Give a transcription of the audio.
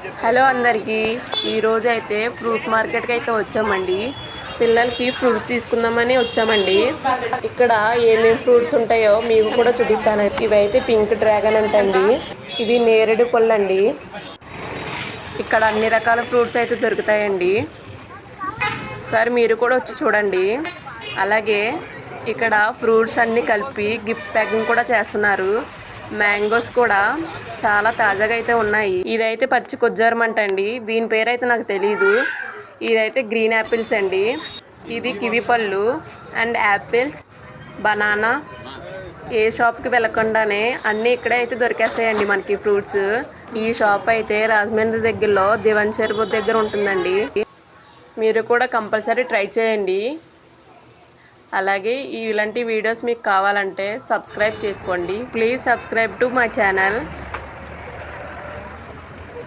Hello అందరికీ, ఈరోజు అయితే ఫ్రూట్ మార్కెట్కి అయితే వచ్చామండి. పిల్లలకి ఫ్రూట్స్ తీసుకుందామని వచ్చామండి. ఇక్కడ ఏమేమి ఫ్రూట్స్ ఉంటాయో మీకు కూడా చూపిస్తాను. ఇవైతే పింక్ డ్రాగన్ అంటండి. ఇది నేరేడు పళ్ళు అండి. ఇక్కడ అన్ని రకాల ఫ్రూట్స్ అయితే దొరుకుతాయండి. ఒకసారి మీరు కూడా వచ్చి చూడండి. అలాగే ఇక్కడ ఫ్రూట్స్ అన్నీ కలిపి గిఫ్ట్ ప్యాకింగ్ కూడా చేస్తున్నారు. మ్యాంగోస్ కూడా చాలా తాజాగా అయితే ఉన్నాయి. ఇదైతే పచ్చి కొజ్జారమంట అండి. దీని పేరు అయితే నాకు తెలీదు. ఇదైతే గ్రీన్ యాపిల్స్ అండి. ఇది కివి పళ్ళు అండ్ యాపిల్స్, బనానా. ఏ షాప్కి వెళ్ళకుండానే అన్నీ ఇక్కడే అయితే దొరికేస్తాయండి మనకి ఫ్రూట్స్. ఈ షాప్ అయితే రాజమండ్రి దగ్గరలో దివన్ చెరువు దగ్గర ఉంటుందండి. మీరు కూడా కంపల్సరీ ట్రై చేయండి. అలాగే ఇలాంటి వీడియోస్ మీకు కావాలంటే సబ్స్క్రైబ్ చేసుకోండి. Please subscribe to my channel.